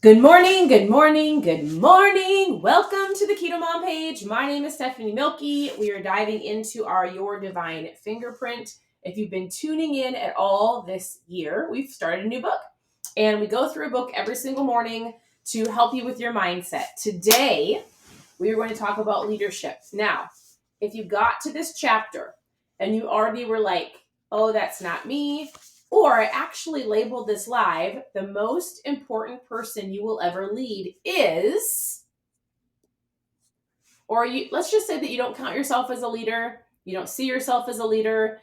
Good morning, good morning, good morning. Welcome to the Keto Mom page. My name is Stephanie Mielke. We are diving into our Your Divine Fingerprint. If you've been tuning in at all this year, we've started a new book. And we go through a book every single morning to help you with your mindset. Today, we are going to talk about leadership. Now, if you got to this chapter and you already were like, oh, that's not me, or I actually labeled this live, the most important person you will ever lead is, let's just say that you don't count yourself as a leader, you don't see yourself as a leader,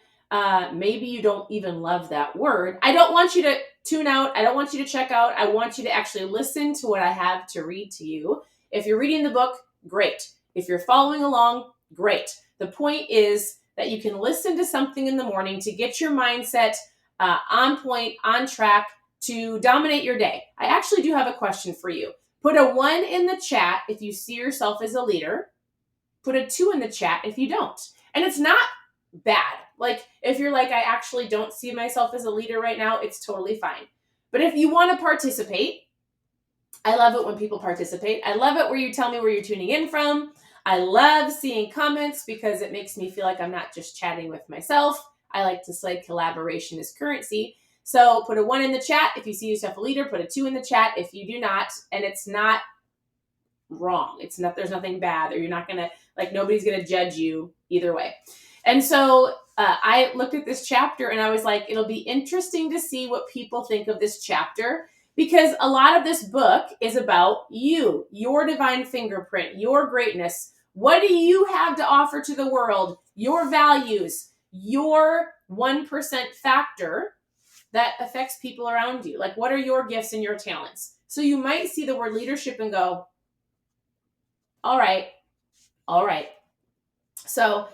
maybe you don't even love that word. I don't want you to tune out. I don't want you to check out. I want you to actually listen to what I have to read to you. If you're reading the book, great. If you're following along, great. The point is that you can listen to something in the morning to get your mindset on point, on track to dominate your day. I actually do have a question for you. Put a 1 in the chat if you see yourself as a leader. Put a 2 in the chat if you don't. And it's not bad. Like, if you're like, I actually don't see myself as a leader right now, it's totally fine. But if you want to participate, I love it when people participate. I love it where you tell me where you're tuning in from. I love seeing comments because it makes me feel like I'm not just chatting with myself. I like to say collaboration is currency. So put a 1 in the chat if you see yourself a leader. Put a 2 in the chat if you do not. And it's not wrong. It's not, there's nothing bad, or you're not going to, like, nobody's going to judge you either way. And so I looked at this chapter and I was like, it'll be interesting to see what people think of this chapter, because a lot of this book is about you, your divine fingerprint, your greatness. What do you have to offer to the world? Your values, your 1% factor that affects people around you. Like, what are your gifts and your talents? So you might see the word leadership and go, all right. So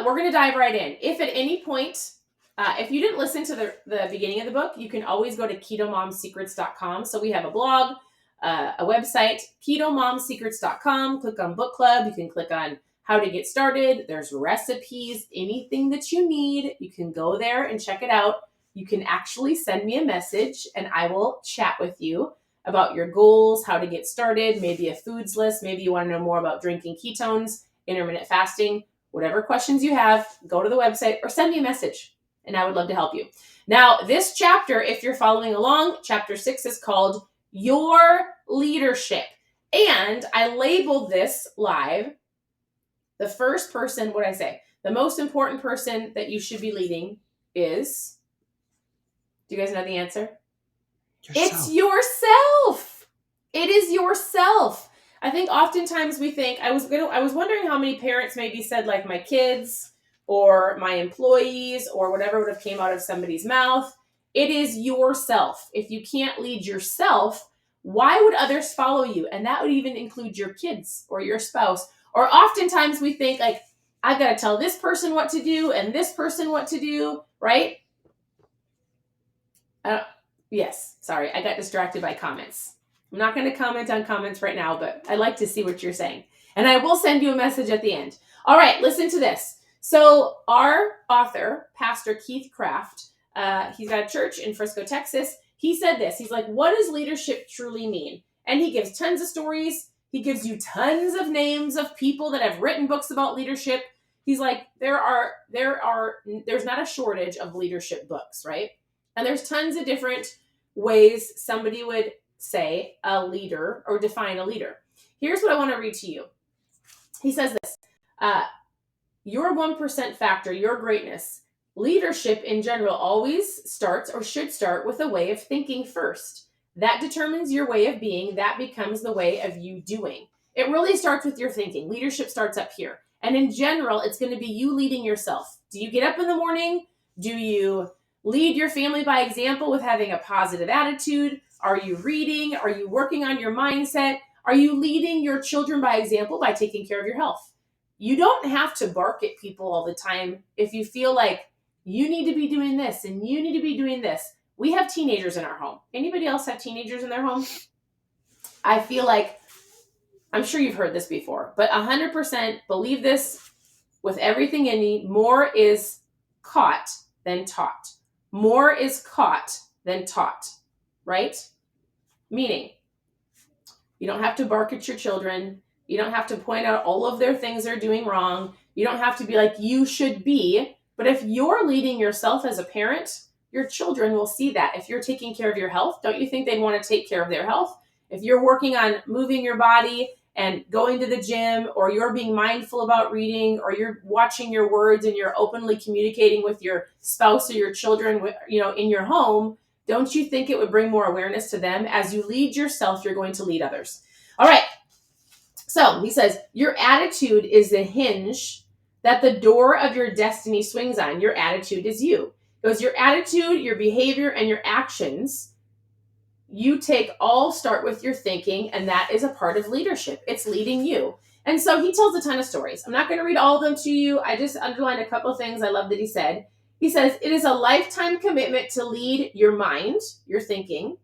we're going to dive right in. If at any point, if you didn't listen to the beginning of the book, you can always go to KetoMomSecrets.com. So we have a blog, a website, KetoMomSecrets.com. Click on book club. You can click on how to get started. There's recipes, anything that you need. You can go there and check it out. You can actually send me a message and I will chat with you about your goals, how to get started, maybe a foods list. Maybe you want to know more about drinking ketones, intermittent fasting, whatever questions you have, go to the website or send me a message and I would love to help you. Now, this chapter, if you're following along, chapter 6 is called Your Leadership. And I labeled this live, the first person, what I say, the most important person that you should be leading is, do you guys know the answer? Yourself. It's yourself. It is yourself. I think oftentimes we think, I was wondering how many parents maybe said, like, my kids or my employees or whatever would have came out of somebody's mouth. It is yourself. If you can't lead yourself, why would others follow you? And that would even include your kids or your spouse. Or oftentimes we think, like, I've got to tell this person what to do and this person what to do, right? Yes, sorry, I got distracted by comments. I'm not going to comment on comments right now, but I'd like to see what you're saying. And I will send you a message at the end. All right, listen to this. So our author, Pastor Keith Craft, he's got a church in Frisco, Texas. He said this. He's like, what does leadership truly mean? And he gives tons of stories. He gives you tons of names of people that have written books about leadership. He's like, there's not a shortage of leadership books, right? And there's tons of different ways somebody would say a leader or define a leader. Here's what I want to read to you. He says this, your 1% factor, your greatness. Leadership in general always starts or should start with a way of thinking first. That determines your way of being. That becomes the way of you doing. It really starts with your thinking. Leadership starts up here. And in general, it's going to be you leading yourself. Do you get up in the morning? Do you lead your family by example with having a positive attitude? Are you reading? Are you working on your mindset? Are you leading your children by example by taking care of your health? You don't have to bark at people all the time if you feel like you need to be doing this and you need to be doing this. We have teenagers in our home. Anybody else have teenagers in their home? I feel like, I'm sure you've heard this before, but 100% believe this with everything in me. More is caught than taught. More is caught than taught, right? Meaning, You don't have to bark at your children. You don't have to point out all of their things they're doing wrong. You don't have to be like, you should be. But if you're leading yourself as a parent, your children will see that. If you're taking care of your health, don't you think they'd want to take care of their health? If you're working on moving your body and going to the gym, or you're being mindful about reading, or you're watching your words and you're openly communicating with your spouse or your children, in your home, don't you think it would bring more awareness to them? As you lead yourself, you're going to lead others. All right. So he says, your attitude is the hinge that the door of your destiny swings on. Your attitude is you. Because your attitude, your behavior, and your actions, all start with your thinking, and that is a part of leadership. It's leading you. And so he tells a ton of stories. I'm not going to read all of them to you. I just underlined a couple of things I love that he said. He says, it is a lifetime commitment to lead your mind, your thinking,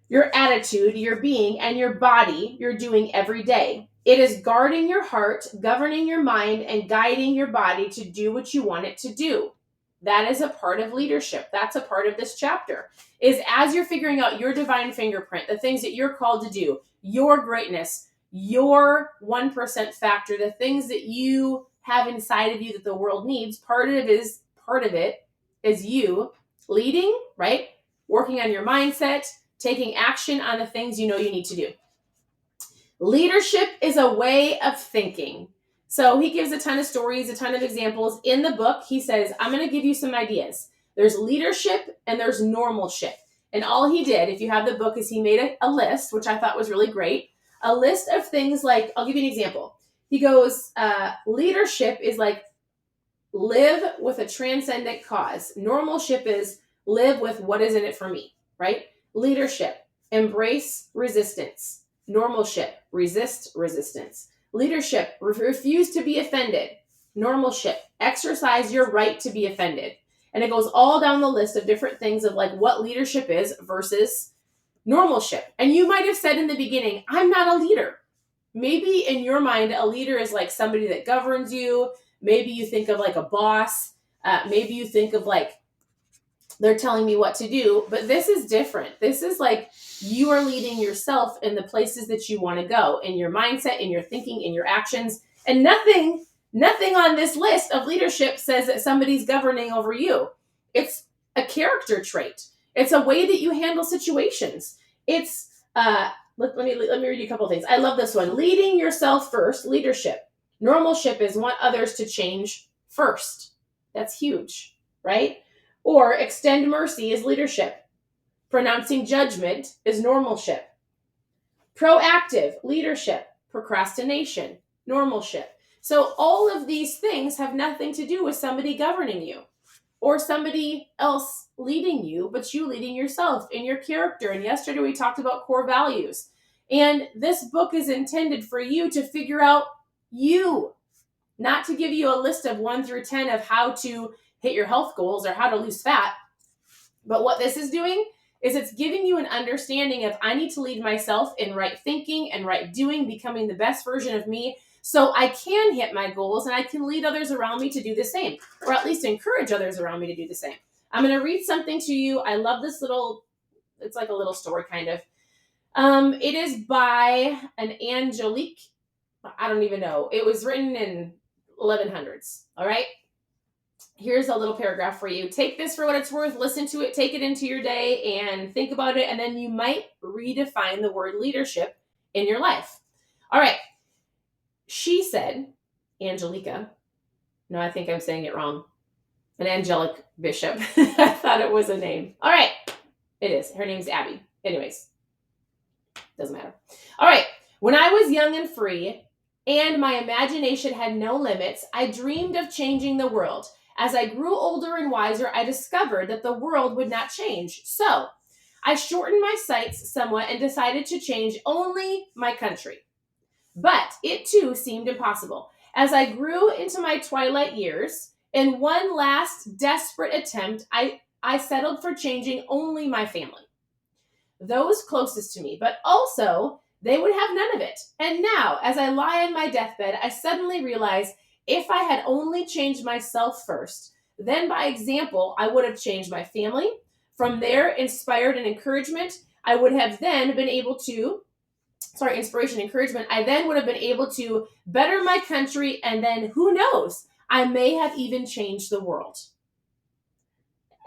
your attitude, your being, and your body, your doing every day. It is guarding your heart, governing your mind, and guiding your body to do what you want it to do. That is a part of leadership. That's a part of this chapter. Is as you're figuring out your divine fingerprint, the things that you're called to do, your greatness, your 1% factor, the things that you have inside of you that the world needs, part of it is you leading, right? Working on your mindset, taking action on the things you know you need to do. Leadership is a way of thinking. So he gives a ton of stories, a ton of examples. In the book, he says, I'm going to give you some ideas. There's leadership and there's normalship. And all he did, if you have the book, is he made a list, which I thought was really great. A list of things like, I'll give you an example. He goes, leadership is like live with a transcendent cause. Normalship is live with what is in it for me, right? Leadership, embrace resistance. Normalship, resist resistance. Leadership, refuse to be offended. Normalship, exercise your right to be offended. And it goes all down the list of different things of like what leadership is versus normalship. And you might have said in the beginning, I'm not a leader. Maybe in your mind, a leader is like somebody that governs you. Maybe you think of like a boss. Maybe you think of like they're telling me what to do. But this is different. This is like you are leading yourself in the places that you want to go, in your mindset, in your thinking, in your actions. And nothing on this list of leadership says that somebody's governing over you. It's a character trait. It's a way that you handle situations. It's let me read you a couple of things. I love this one. Leading yourself first, leadership. Normalship is want others to change first. That's huge, right? Or extend mercy is leadership. Pronouncing judgment is normalship. Proactive leadership, procrastination, normalship. So all of these things have nothing to do with somebody governing you or somebody else leading you, but you leading yourself in your character. And yesterday we talked about core values. And this book is intended for you to figure out you, not to give you a list of 1 through 10 of how to hit your health goals or how to lose fat. But what this is doing is it's giving you an understanding of I need to lead myself in right thinking and right doing, becoming the best version of me so I can hit my goals and I can lead others around me to do the same, or at least encourage others around me to do the same. I'm going to read something to you. I love this it's like a little story kind of. It is by an Angelique. I don't even know. It was written in 1100s. All right. Here's a little paragraph for you. Take this for what it's worth. Listen to it. Take it into your day and think about it. And then you might redefine the word leadership in your life. All right. She said, Angelica. No, I think I'm saying it wrong. An angelic bishop. I thought it was a name. All right. It is. Her name's Abby. Anyways. Doesn't matter. All right. When I was young and free and my imagination had no limits, I dreamed of changing the world. As I grew older and wiser, I discovered that the world would not change. So I shortened my sights somewhat and decided to change only my country. But it too seemed impossible. As I grew into my twilight years, in one last desperate attempt, I settled for changing only my family. Those closest to me, but also they would have none of it. And now, as I lie on my deathbed, I suddenly realize if I had only changed myself first, then by example, I would have changed my family. From there, inspired and encouragement, I would have then been able to inspiration, encouragement, I then would have been able to better my country. And then who knows, I may have even changed the world.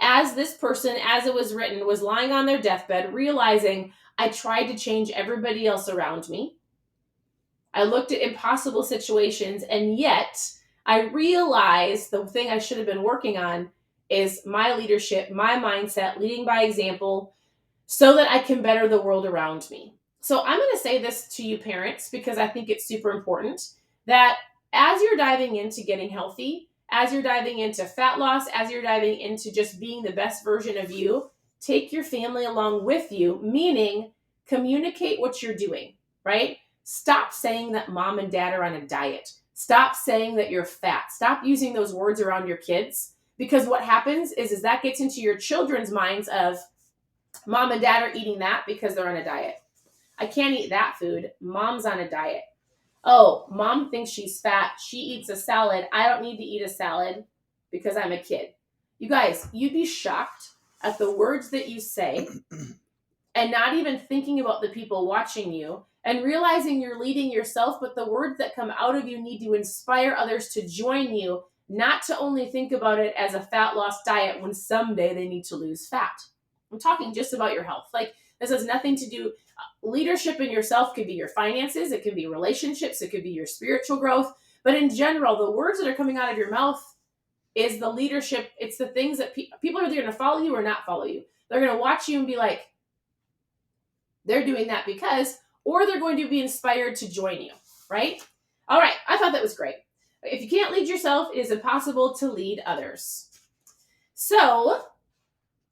As this person, as it was written, was lying on their deathbed, realizing I tried to change everybody else around me. I looked at impossible situations, and yet I realized the thing I should have been working on is my leadership, my mindset, leading by example, so that I can better the world around me. So I'm going to say this to you parents because I think it's super important that as you're diving into getting healthy, as you're diving into fat loss, as you're diving into just being the best version of you, take your family along with you, meaning communicate what you're doing, right? Stop saying that mom and dad are on a diet. Stop saying that you're fat. Stop using those words around your kids, because what happens is that gets into your children's minds of mom and dad are eating that because they're on a diet. I can't eat that food. Mom's on a diet. Oh, mom thinks she's fat. She eats a salad. I don't need to eat a salad because I'm a kid. You guys, you'd be shocked at the words that you say and not even thinking about the people watching you and realizing you're leading yourself, but the words that come out of you need to inspire others to join you, not to only think about it as a fat loss diet when someday they need to lose fat. I'm talking just about your health. Like, this has nothing to do, leadership in yourself could be your finances, it could be relationships, it could be your spiritual growth. But in general, the words that are coming out of your mouth is the leadership. It's the things that people are either going to follow you or not follow you. They're going to watch you and be like, they're doing that because, or they're going to be inspired to join you, right? All right, I thought that was great. If you can't lead yourself, it is impossible to lead others. So,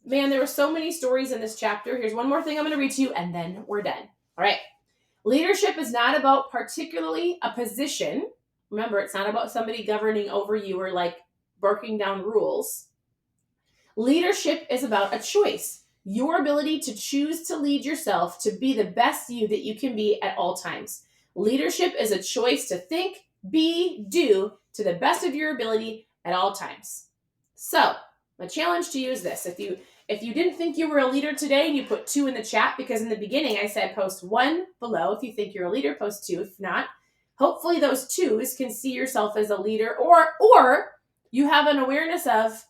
man, there were so many stories in this chapter. Here's one more thing I'm going to read to you, and then we're done. All right. Leadership is not about particularly a position. Remember, it's not about somebody governing over you or like barking down rules. Leadership is about a choice. Your ability to choose to lead yourself to be the best you that you can be at all times. Leadership is a choice to think, be, do to the best of your ability at all times. So, my challenge to you is this. If you didn't think you were a leader today and you put 2 in the chat, because in the beginning I said post 1 below. If you think you're a leader, post 2. If not, hopefully those 2s can see yourself as a leader, or you have an awareness of,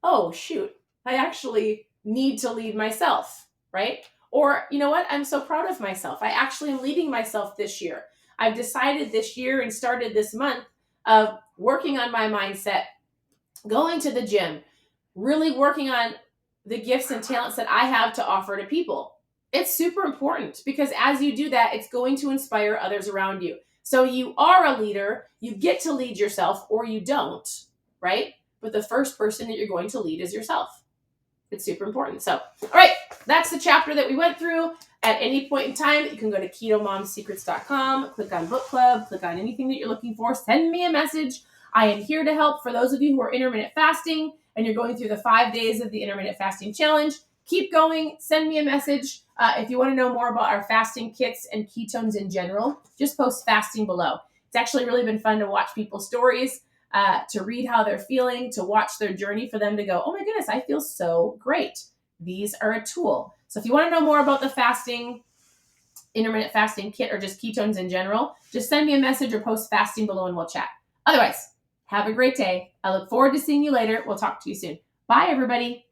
oh, shoot, I actually need to lead myself, right? Or, you know what? I'm so proud of myself. I actually am leading myself this year. I've decided this year and started this month of working on my mindset, going to the gym, really working on the gifts and talents that I have to offer to people. It's super important because as you do that, it's going to inspire others around you. So you are a leader, you get to lead yourself or you don't, right? But the first person that you're going to lead is yourself. It's super important. So, all right, that's the chapter that we went through. At any point in time, you can go to KetoMomSecrets.com, click on book club, click on anything that you're looking for, send me a message. I am here to help. For those of you who are intermittent fasting and you're going through the 5 days of the intermittent fasting challenge, keep going. Send me a message. If you want to know more about our fasting kits and ketones in general, just post fasting below. It's actually really been fun to watch people's stories, to read how they're feeling, to watch their journey, for them to go, oh my goodness, I feel so great. These are a tool. So if you want to know more about the fasting, intermittent fasting kit, or just ketones in general, just send me a message or post fasting below and we'll chat. Otherwise, have a great day. I look forward to seeing you later. We'll talk to you soon. Bye, everybody.